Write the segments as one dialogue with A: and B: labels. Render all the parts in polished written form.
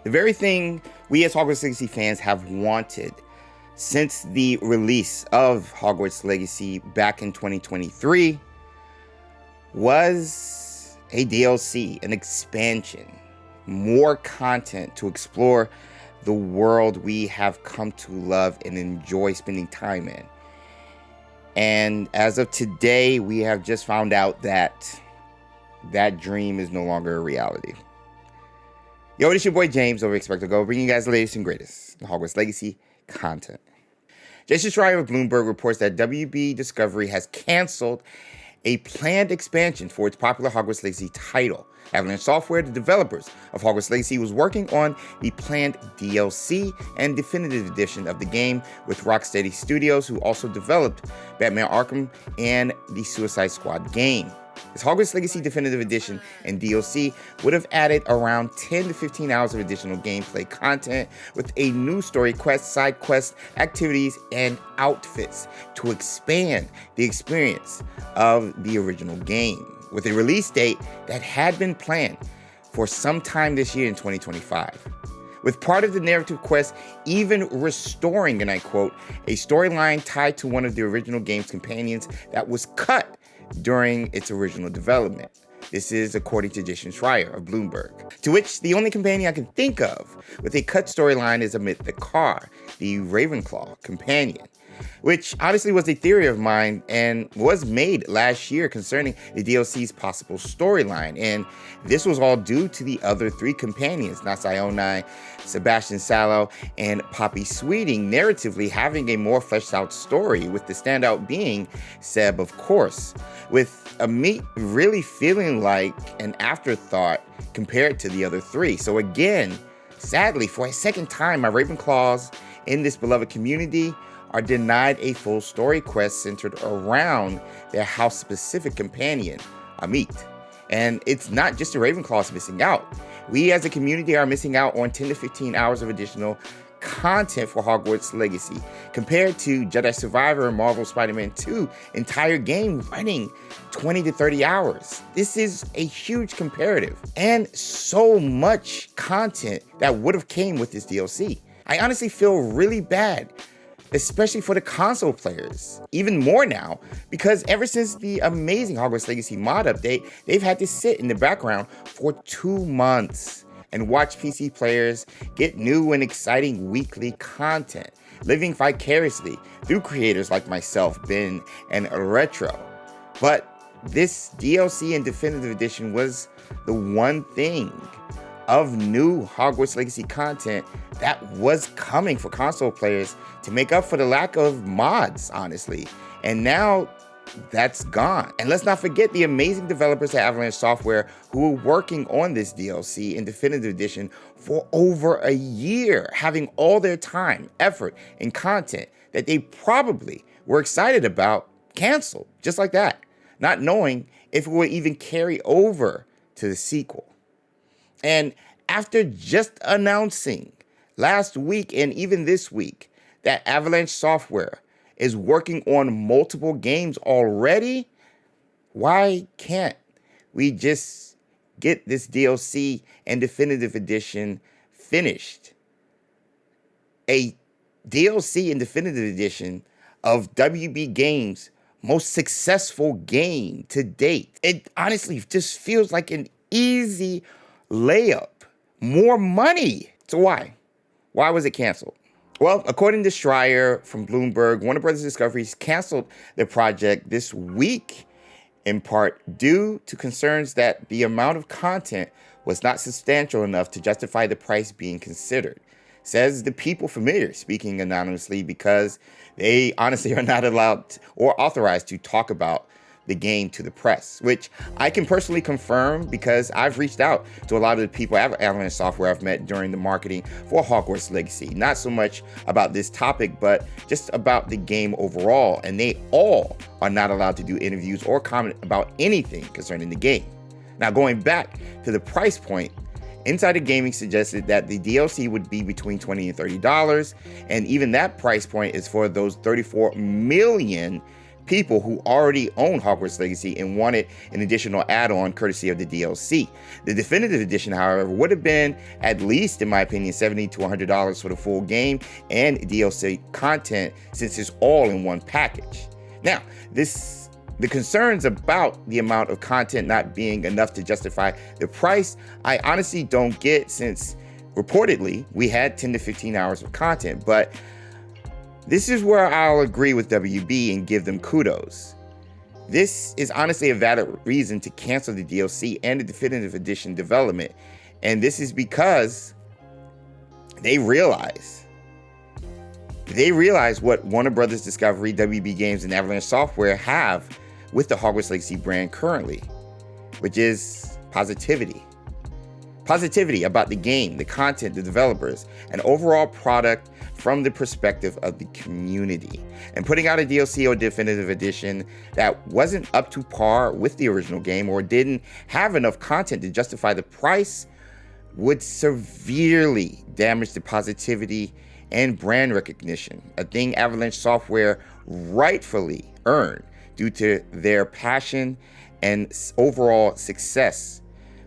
A: The very thing we as Hogwarts Legacy fans have wanted since the release of Hogwarts Legacy back in 2023 was a DLC, an expansion, more content to explore the world we have come to love and enjoy spending time in. And as of today, we have just found out that that dream is no longer a reality. Yo, it's your boy James over at XpectoGO, bringing you guys the latest and greatest in Hogwarts Legacy content. Schreier of Bloomberg reports that WB Discovery has canceled a planned expansion for its popular Hogwarts Legacy title. Avalanche Software, the developers of Hogwarts Legacy, was working on the planned DLC and definitive edition of the game with Rocksteady Studios, who also developed Batman Arkham and the Suicide Squad game. This Hogwarts Legacy Definitive Edition and DLC would have added around 10 to 15 hours of additional gameplay content with a new story quest, side quests, activities, and outfits to expand the experience of the original game, with a release date that had been planned for some time this year in 2025. With part of the narrative quest even restoring, and I quote, a storyline tied to one of the original game's companions that was cut during its original development. This is according to Schreier of Bloomberg. To which the only companion I can think of with a cut storyline is Amit the Car, the Ravenclaw companion, which honestly was a theory of mine and was made last year concerning the DLC's possible storyline. And this was all due to the other three companions, Nasionai, Sebastian Sallow, and Poppy Sweeting, narratively having a more fleshed out story, with the standout being Seb, of course, with Amit really feeling like an afterthought compared to the other three. So again, sadly, for a second time, my Ravenclaws in this beloved community are denied a full story quest centered around their house-specific companion, Amit. And it's not just the Ravenclaws missing out. We as a community are missing out on 10 to 15 hours of additional content for Hogwarts Legacy, compared to Jedi Survivor and Marvel Spider-Man 2 entire game running 20 to 30 hours. This is a huge comparative, and so much content that would have came with this DLC. I honestly feel really bad, especially for the console players, even more now, because ever since the amazing Hogwarts Legacy mod update, they've had to sit in the background for 2 months and watch PC players get new and exciting weekly content, living vicariously through creators like myself, Ben, and Retro. But this DLC and Definitive Edition was the one thing of new Hogwarts Legacy content that was coming for console players to make up for the lack of mods, honestly. And now that's gone. And let's not forget the amazing developers at Avalanche Software who were working on this DLC and Definitive Edition for over a year, having all their time, effort, and content that they probably were excited about canceled, just like that, not knowing if it would even carry over to the sequel. And after just announcing last week and even this week that Avalanche Software is working on multiple games already, why can't we just get this DLC and Definitive Edition finished? A DLC and Definitive Edition of WB Games' most successful game to date. It honestly just feels like an easy layup. More money. So why? Why was it canceled? Well, according to Schreier from Bloomberg, Warner Bros. Discovery canceled the project this week, in part due to concerns that the amount of content was not substantial enough to justify the price being considered. Says the people familiar, speaking anonymously, because they honestly are not allowed or authorized to talk about the game to the press, which I can personally confirm because I've reached out to a lot of the people at Avalanche Software I've met during the marketing for Hogwarts Legacy. Not so much about this topic, but just about the game overall. And they all are not allowed to do interviews or comment about anything concerning the game. Now, going back to the price point, Insider Gaming suggested that the DLC would be between $20 and $30, and even that price point is for those 34 million people who already own Hogwarts Legacy and wanted an additional add-on courtesy of the DLC. The definitive edition, however, would have been at least, in my opinion, $70 to $100 for the full game and DLC content, since it's all in one package. Now, the concerns about the amount of content not being enough to justify the price, I honestly don't get, since reportedly we had 10 to 15 hours of content. But this is where I'll agree with WB and give them kudos. This is honestly a valid reason to cancel the DLC and the definitive edition development. And this is because they realize what Warner Brothers Discovery, WB Games, and Avalanche Software have with the Hogwarts Legacy brand currently, which is positivity. Positivity about the game, the content, the developers, and overall product from the perspective of the community. And putting out a DLC or definitive edition that wasn't up to par with the original game or didn't have enough content to justify the price would severely damage the positivity and brand recognition, a thing Avalanche Software rightfully earned due to their passion and overall success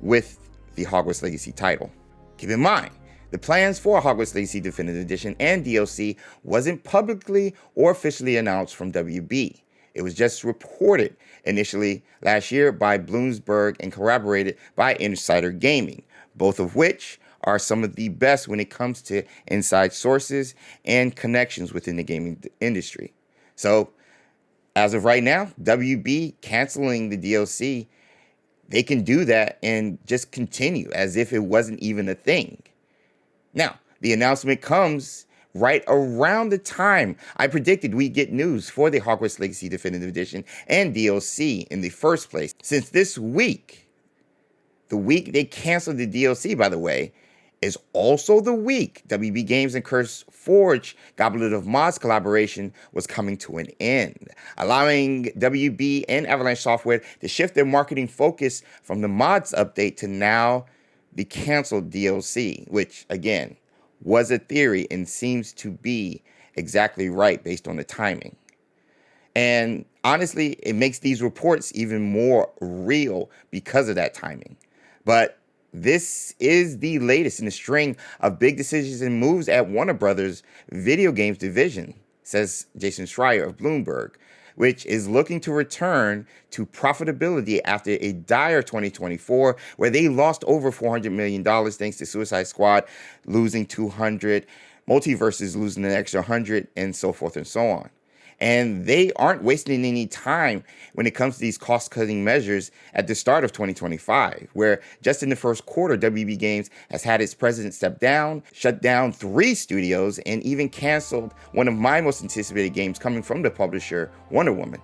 A: with the Hogwarts Legacy title. Keep in mind, the plans for Hogwarts Legacy Definitive Edition and DLC wasn't publicly or officially announced from WB. It was just reported initially last year by Bloomberg and corroborated by Insider Gaming, both of which are some of the best when it comes to inside sources and connections within the gaming industry. So, as of right now, WB canceling the DLC, they can do that and just continue as if it wasn't even a thing. Now, the announcement comes right around the time I predicted we'd get news for the Hogwarts Legacy Definitive Edition and DLC in the first place. Since this week, the week they canceled the DLC, by the way, is also the week WB Games and Curse Forge Goblet of Mods collaboration was coming to an end, allowing WB and Avalanche Software to shift their marketing focus from the mods update to now the canceled DLC, which, again, was a theory and seems to be exactly right based on the timing. And honestly, it makes these reports even more real because of that timing. But this is the latest in a string of big decisions and moves at Warner Brothers video games division, says Jason Schreier of Bloomberg, which is looking to return to profitability after a dire 2024, where they lost over $400 million thanks to Suicide Squad losing 200, Multiverses losing an extra 100, and so forth and so on. And they aren't wasting any time when it comes to these cost-cutting measures at the start of 2025, where just in the first quarter, WB Games has had its president step down, shut down 3 studios, and even canceled one of my most anticipated games coming from the publisher, Wonder Woman.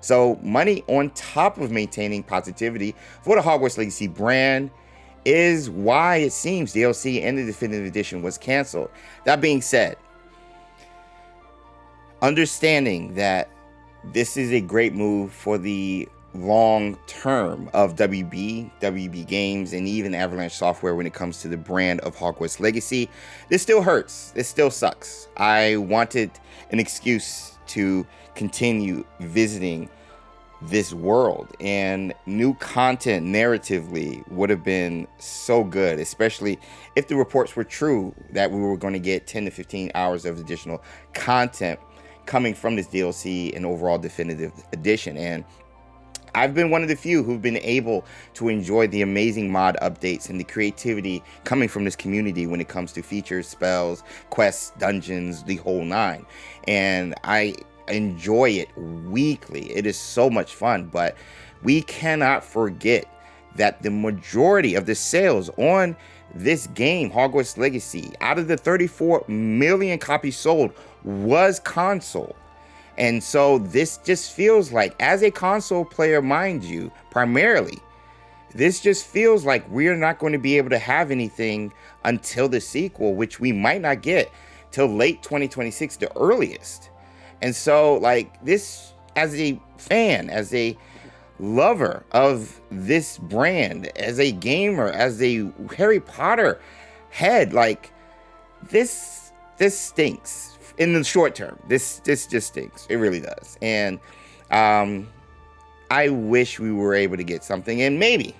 A: So money on top of maintaining positivity for the Hogwarts Legacy brand is why it seems DLC and the Definitive Edition was canceled. That being said, understanding that this is a great move for the long term of WB Games, and even Avalanche Software when it comes to the brand of Hogwarts Legacy, this still hurts. This still sucks. I wanted an excuse to continue visiting this world, and new content narratively would have been so good, especially if the reports were true that we were going to get 10 to 15 hours of additional content coming from this DLC and overall definitive edition. And I've been one of the few who've been able to enjoy the amazing mod updates and the creativity coming from this community when it comes to features, spells, quests, dungeons, the whole nine. And I enjoy it weekly. It is so much fun, but we cannot forget that the majority of the sales on this game, Hogwarts Legacy, out of the 34 million copies sold, was console. And so this just feels like, as a console player, mind you, primarily, this just feels like we're not going to be able to have anything until the sequel, which we might not get till late 2026, the earliest. And so, like, this, as a fan, as a lover of this brand, as a gamer, as a Harry Potter head, like, this stinks in the short term. This just stinks. It really does. And I wish we were able to get something, and maybe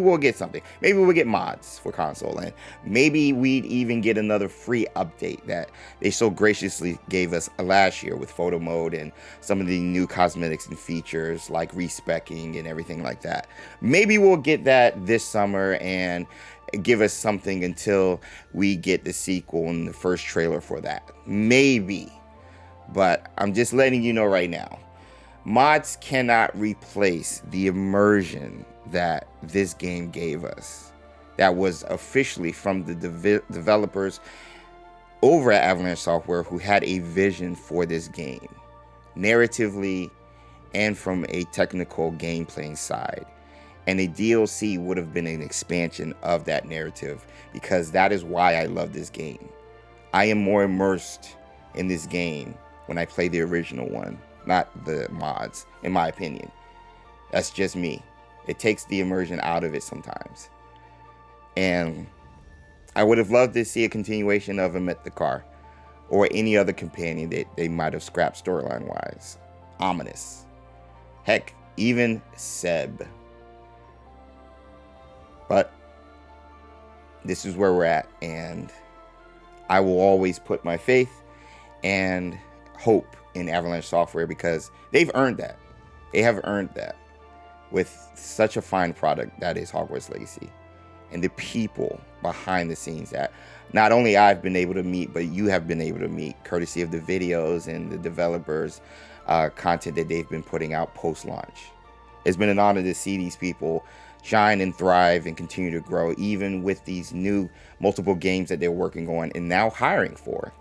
A: we'll get something. Maybe we'll get mods for console, and maybe we'd even get another free update that they so graciously gave us last year with photo mode and some of the new cosmetics and features like respecking and everything like that. Maybe we'll get that this summer and give us something until we get the sequel and the first trailer for that. Maybe. But I'm just letting you know right now. Mods cannot replace the immersion that this game gave us. That was officially from the developers over at Avalanche Software who had a vision for this game, narratively and from a technical gameplay side. And a DLC would have been an expansion of that narrative, because that is why I love this game. I am more immersed in this game when I play the original one, not the mods, in my opinion. That's just me. It takes the immersion out of it sometimes. And I would have loved to see a continuation of him at the car, or any other companion that they might have scrapped storyline wise. Ominous. Heck, even Seb. But this is where we're at, and I will always put my faith and hope in Avalanche Software, because they've earned that. They have earned that with such a fine product that is Hogwarts Legacy, and the people behind the scenes that not only I've been able to meet, but you have been able to meet, courtesy of the videos and the developers' content that they've been putting out post-launch. It's been an honor to see these people shine and thrive and continue to grow, even with these new multiple games that they're working on and now hiring for.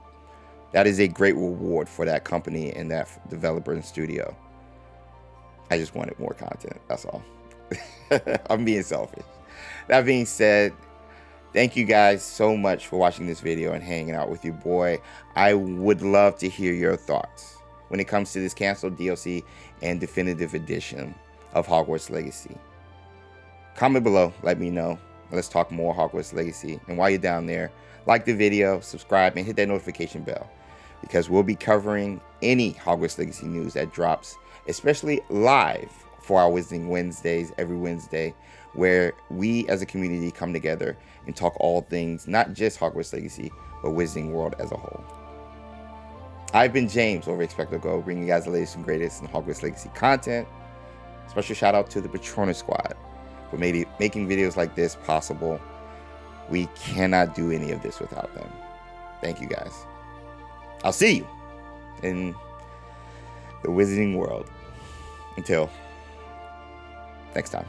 A: That is a great reward for that company and that developer and studio. I just wanted more content, that's all. I'm being selfish. That being said, thank you guys so much for watching this video and hanging out with your boy. I would love to hear your thoughts when it comes to this canceled DLC and definitive edition of Hogwarts Legacy. Comment below, let me know. Let's talk more Hogwarts Legacy. And while you're down there, like the video, subscribe, and hit that notification bell, because we'll be covering any Hogwarts Legacy news that drops, especially live for our Wizarding Wednesdays every Wednesday, where we as a community come together and talk all things, not just Hogwarts Legacy, but Wizarding World as a whole. I've been James over at XpectoGO, bringing you guys the latest and greatest in Hogwarts Legacy content. Special shout out to the Patronus Squad for making videos like this possible. We cannot do any of this without them. Thank you guys. I'll see you in the Wizarding World. Until next time.